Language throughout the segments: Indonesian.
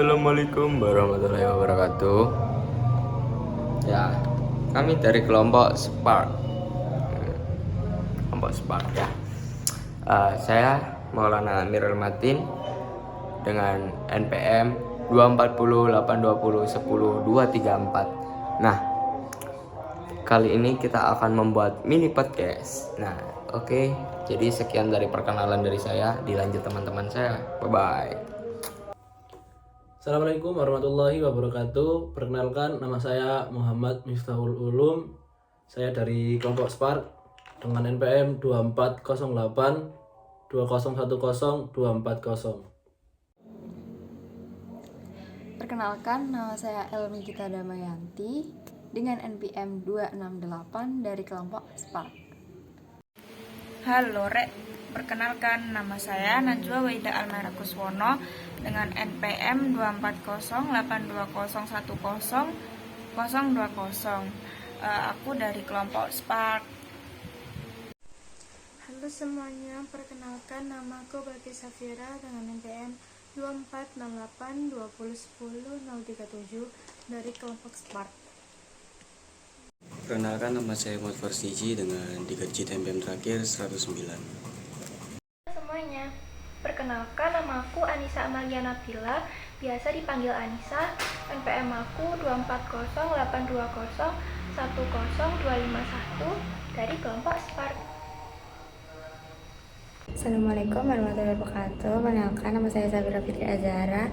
Assalamualaikum warahmatullahi wabarakatuh. Ya, kami dari kelompok Spark. Kelompok Spark ya. Saya Maulana Amirul Matin dengan NPM 240 820 10 234. Nah, kali ini kita akan membuat mini podcast. Nah, oke. Jadi sekian dari perkenalan dari saya. Dilanjut teman-teman saya. Bye bye. Assalamualaikum warahmatullahi wabarakatuh. Perkenalkan, nama saya Muhammad Miftahul Ulum. Saya dari kelompok Spark dengan NPM 2408 2010 240. Perkenalkan, nama saya Elmi Gita Damayanti dengan NPM 268 dari kelompok Spark. Halo Rek, perkenalkan nama saya Najwa Waida Almera Kuswono dengan NPM 24082010020. Aku dari kelompok Spark. Halo semuanya, perkenalkan nama aku Bagi Safira dengan NPM 2468 2010 037 dari kelompok Spark. Perkenalkan, nama saya Muhammad Farsiji dengan digit NPM terakhir 109. Semuanya, perkenalkan nama aku Anissa Amalia Nabila, biasa dipanggil Anissa. NPM aku 240820100251 dari kelompok Spark. Assalamualaikum warahmatullahi wabarakatuh. Perkenalkan, nama saya Sabira Fitri Azhara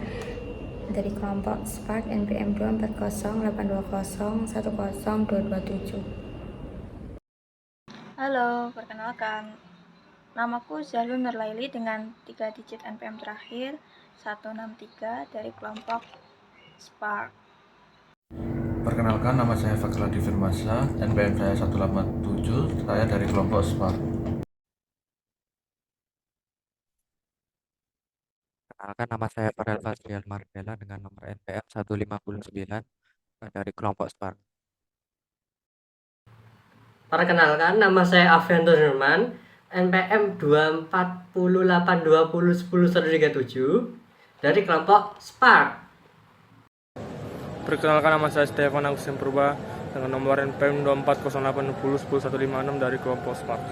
dari kelompok Spark NPM 24082010227. Halo, perkenalkan namaku Zalun Nurlaili dengan 3 digit NPM terakhir 163 dari kelompok Spark. Perkenalkan, nama saya Fakruladi Firmasa, NPM saya 187, saya dari kelompok Spark. Perkenalkan, nama saya Farel Fazrial Mardela dengan nomor NPM 159 dari kelompok Spark. Perkenalkan, nama saya Avianto Nurman, NPM 24080100137 dari kelompok Spark. Perkenalkan, nama saya Stefan Agustin Purba dengan nomor NPM 24080101056 dari kelompok Spark.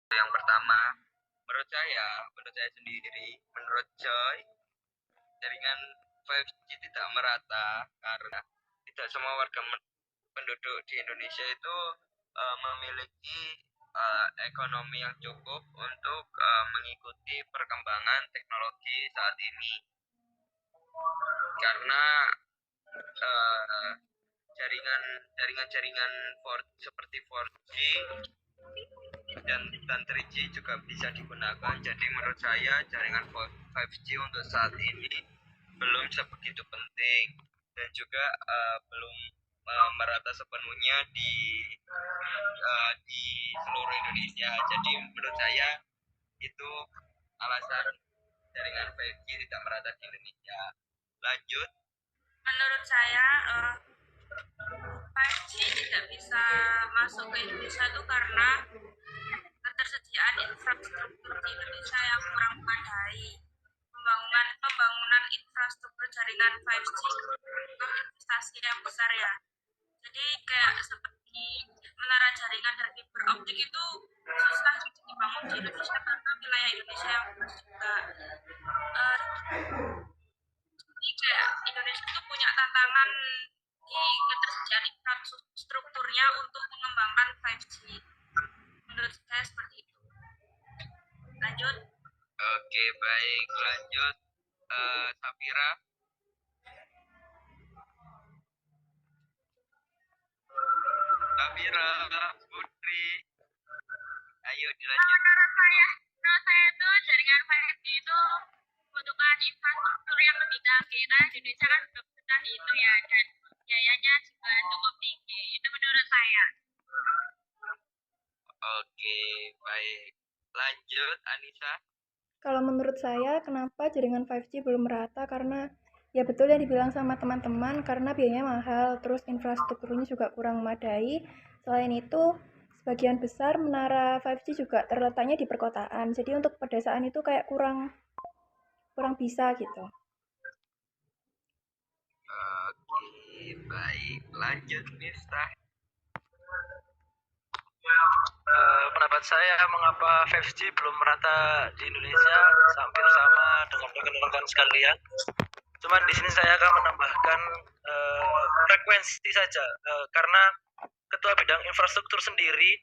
Yang pertama, menurut saya sendiri, menurut Joy, jaringan 5G tidak merata karena tidak semua warga penduduk di Indonesia itu memiliki ekonomi yang cukup untuk mengikuti perkembangan teknologi saat ini. Karena jaringan seperti 4G dan 3G juga bisa digunakan. Jadi menurut saya jaringan 5G untuk saat ini belum sebegitu penting dan juga belum merata sepenuhnya di seluruh Indonesia. Jadi menurut saya itu alasan jaringan 5G tidak merata di Indonesia. Lanjut. Menurut saya 5G tidak bisa masuk ke Indonesia itu karena ketersediaan infrastruktur di Indonesia yang kurang memadai. Pembangunan infrastruktur jaringan 5G butuh investasi yang besar ya. Jadi kayak seperti menara jaringan dan fiber optik itu susah dibangun di Indonesia karena wilayah Indonesia yang luas juga. Jadi kayak Indonesia itu punya tantangan di ketersediaan infrastrukturnya untuk mengembangkan 5G. Menurut saya seperti itu. Lanjut. Oke, baik, lanjut. Safira. Putri. Ayo dilanjut. Menurut saya itu jaringan 5G itu membutuhkan infrastruktur yang lebih canggih karena Indonesia kan belum pernah itu ya, dan biayanya juga cukup tinggi. Itu menurut saya. Oke, baik. Lanjut, Anissa. Kalau menurut saya, kenapa jaringan 5G belum merata? Karena ya betul yang dibilang sama teman-teman, karena biayanya mahal, terus infrastrukturnya juga kurang memadai. Selain itu, sebagian besar menara 5G juga terletaknya di perkotaan. Jadi untuk pedesaan itu kayak kurang kurang bisa gitu. Oke, baik. Lanjut, Miftah. Pendapat saya mengapa 5G belum merata di Indonesia hampir sama dengan rekan-rekan sekalian. Cuman di sini saya akan menambahkan frekuensi saja karena Ketua Bidang Infrastruktur sendiri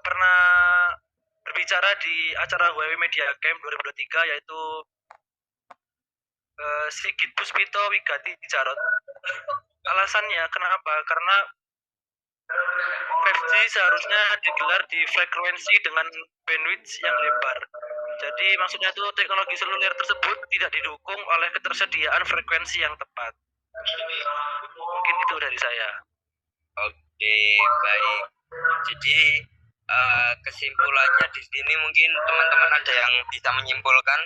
pernah berbicara di acara Huawei Media Camp 2023 yaitu Sigit Puspito Wigati Jarot. Alasannya kenapa? Karena 5G seharusnya digelar di frekuensi dengan bandwidth yang lebar. Jadi maksudnya itu teknologi seluler tersebut tidak didukung oleh ketersediaan frekuensi yang tepat. Mungkin itu dari saya. Oke, baik. Jadi kesimpulannya di sini mungkin teman-teman ada yang bisa menyimpulkan?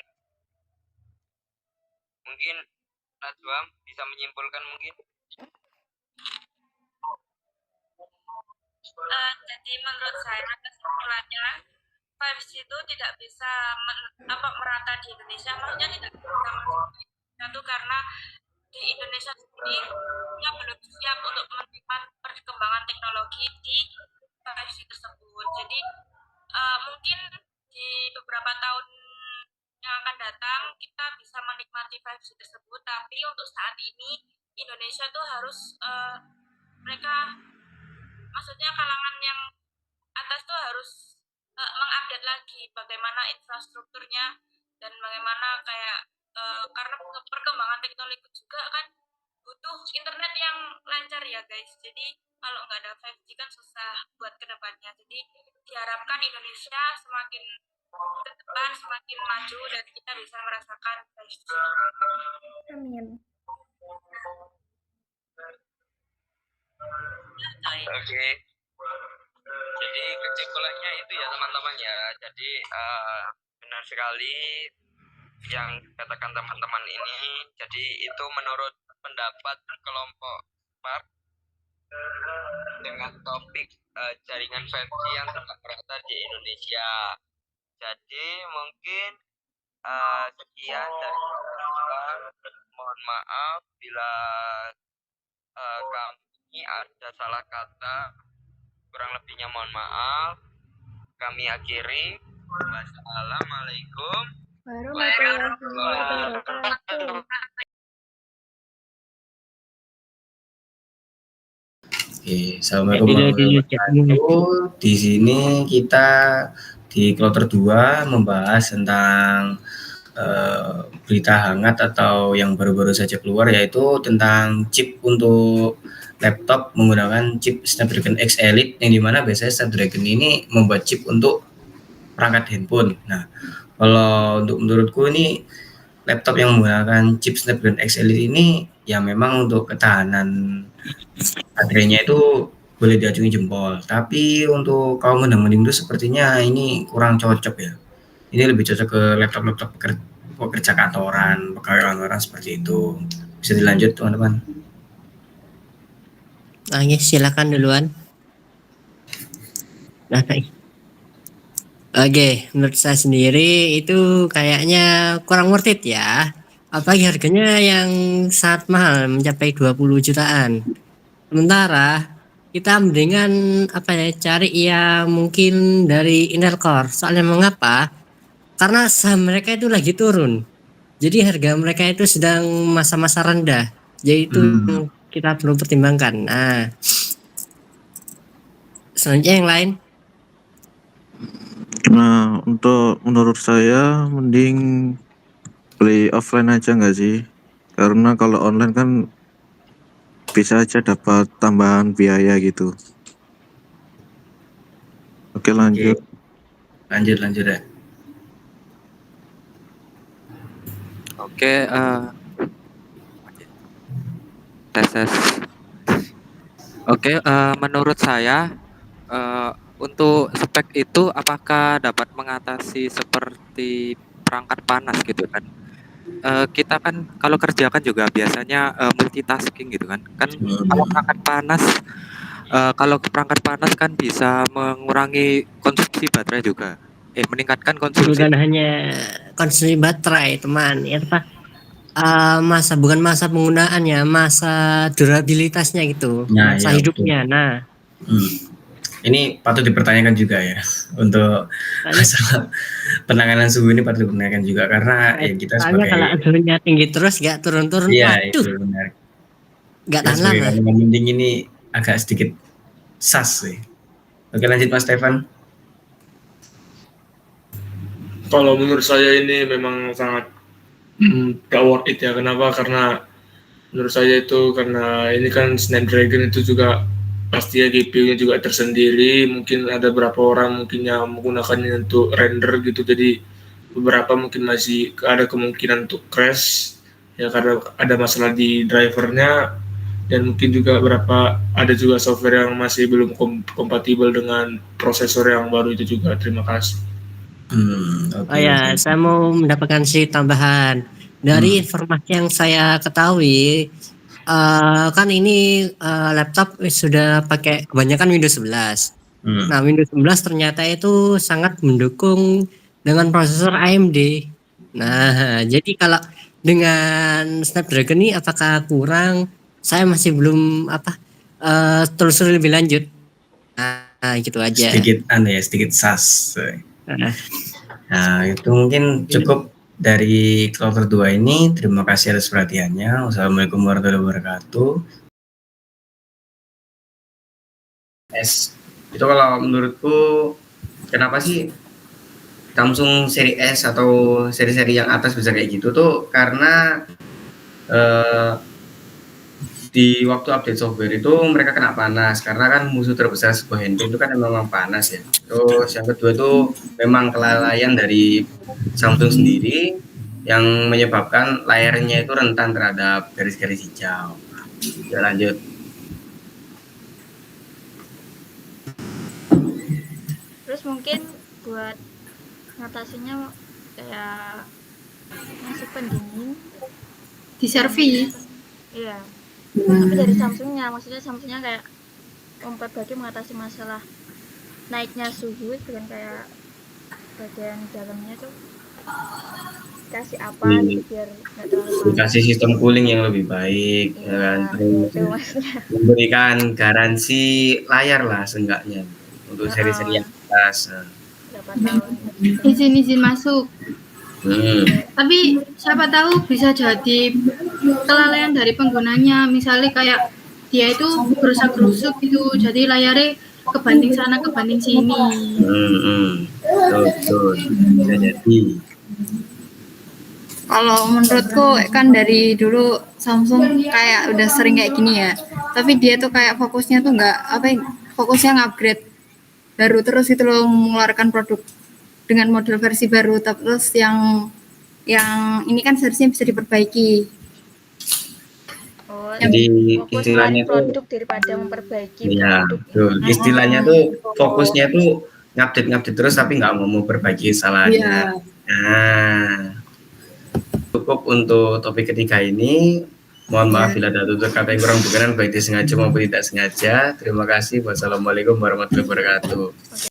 Mungkin Najwa bisa menyimpulkan mungkin? Jadi menurut saya kesimpulannya 5G itu tidak bisa merata di Indonesia, maksudnya tidak bisa satu karena di Indonesia sendiri kita belum siap untuk menerima perkembangan teknologi di 5G tersebut. Jadi mungkin di beberapa tahun yang akan datang kita bisa menikmati 5G tersebut, tapi untuk saat ini Indonesia tuh harus mereka maksudnya kalangan yang atas tuh harus mengupdate lagi bagaimana infrastrukturnya dan bagaimana kayak karena perkembangan teknologi juga kan butuh internet yang lancar ya guys. Jadi kalau nggak ada 5G kan susah buat kedepannya. Jadi diharapkan Indonesia semakin ke depan semakin maju dan kita bisa merasakan 5G. Amin. Oke. Jadi kesimpulannya itu ya teman-teman ya. Jadi benar sekali yang katakan teman-teman ini. Jadi itu menurut pendapat kelompok Spark dengan topik jaringan 5G yang tidak merata di Indonesia. Jadi mungkin sekian dari saya. Mohon maaf bila kami ada salah kata, kurang lebihnya mohon maaf. Kami akhiri. Wassalamualaikum warahmatullahi wabarakatuh. Oke, assalamualaikum warahmatullahi wabarakatuh. Di sini kita di kloter 2 membahas tentang berita hangat atau yang baru-baru saja keluar, yaitu tentang chip untuk laptop menggunakan chip Snapdragon X Elite, yang dimana biasanya Snapdragon ini membuat chip untuk perangkat handphone. Nah, kalau untuk menurutku ini laptop yang menggunakan chip Snapdragon X Elite ini ya memang untuk ketahanan baterainya itu boleh diacungi jempol, tapi untuk kaum mending itu sepertinya ini kurang cocok ya. Ini lebih cocok ke laptop-laptop pekerja kantoran, pegawai kantoran seperti itu. Bisa dilanjut teman-teman. Oke, silakan duluan. Oke, menurut saya sendiri itu kayaknya kurang worth it ya. Apalagi harganya yang sangat mahal, mencapai 20 jutaan. Sementara kita mendingan cari yang mungkin dari Intel Core. Soalnya mengapa? Karena saham mereka itu lagi turun. Jadi harga mereka itu sedang masa-masa rendah. Jadi itu kita perlu pertimbangkan. Nah, selanjutnya yang lain. Nah, untuk menurut saya mending beli offline aja nggak sih? Karena kalau online kan bisa aja dapat tambahan biaya gitu. Oke, lanjut. Lanjut ya. Oke, tes. Oke, menurut saya untuk spek itu apakah dapat mengatasi seperti perangkat panas gitu kan? Kita kan kalau kerja kan juga biasanya multitasking gitu kan. Kalau perangkat panas kan bisa mengurangi konsumsi baterai juga. meningkatkan konsumsi. Bukan hanya konsumsi baterai, teman. Ya apa? Bukan masa penggunaannya, masa durabilitasnya gitu, Nah, masa ya hidupnya. betul. Nah, Ini patut dipertanyakan juga ya untuk masalah penanganan suhu ini patut dipertanyakan juga karena ya kita soalnya kalau sebagai suhunya tinggi terus gak turun-turun, iya waduh, itu benar. gak Kita tahan sebagai lama. orang mending ini agak sedikit sas sih. Oke lanjut Mas Stefan. Kalau menurut saya ini memang sangat gak worth it ya. Kenapa? Karena menurut saya itu karena ini kan Snapdragon itu juga pasti ya GPU-nya juga tersendiri. Mungkin ada beberapa orang mungkin yang menggunakannya untuk render gitu. Jadi beberapa mungkin masih ada kemungkinan untuk crash ya karena ada masalah di drivernya, dan mungkin juga ada juga software yang masih belum kompatibel dengan prosesor yang baru itu juga. Terima kasih. Oh ya, saya mau mendapatkan tambahan dari informasi yang saya ketahui. Kan ini laptop sudah pakai kebanyakan Windows 11. Nah, Windows 11 ternyata itu sangat mendukung dengan prosesor AMD. Nah, jadi kalau dengan Snapdragon ini apakah kurang? Saya masih belum telusuri lebih lanjut. Nah, gitu aja. Sedikit sas. Nah, itu mungkin cukup dari kloter 2 ini. Terima kasih atas perhatiannya. Wassalamualaikum warahmatullahi wabarakatuh. Itu kalau menurutku kenapa sih Samsung seri S atau seri-seri yang atas bisa kayak gitu tuh karena di waktu update software itu mereka kena panas karena kan musuh terbesar sebuah handphone itu kan memang panas ya. Terus yang kedua itu memang kelalaian dari Samsung sendiri yang menyebabkan layarnya itu rentan terhadap garis-garis hijau. Ya, lanjut. Terus mungkin buat ngatasinya kayak ngasih pendingin di servis. Iya. Tapi dari Samsungnya, maksudnya Samsungnya kayak memperbaiki mengatasi masalah naiknya suhu dengan kayak bagian dalamnya tuh kasih apa gitu biar nggak terlalu panas. Dikasih sistem cooling yang lebih baik, ya kan? Terus memberikan garansi layar lah seenggaknya untuk seri-seri yang atas. Izin masuk. Tapi siapa tahu bisa jadi kelalaian dari penggunanya, misalnya kayak dia itu gerusak-gerusuk gitu, jadi layarnya kebanting sana kebanting sini. Betul, bisa jadi. Kalau menurutku kan dari dulu Samsung kayak udah sering kayak gini ya, tapi dia tuh kayak fokusnya tuh fokusnya ngupgrade baru terus itu loh, mengeluarkan produk dengan model versi baru, terus yang ini kan seharusnya bisa diperbaiki. Jadi istilahnya produk daripada memperbaiki ya, produk. betul. Istilahnya tuh fokusnya tuh ngupdate terus tapi nggak mau memperbaiki kesalahannya. Nah, cukup untuk topik ketiga ini. Mohon maaf bila ada tutur kata yang kurang berkenan baik disengaja maupun tidak sengaja. Terima kasih. Wassalamualaikum warahmatullahi wabarakatuh.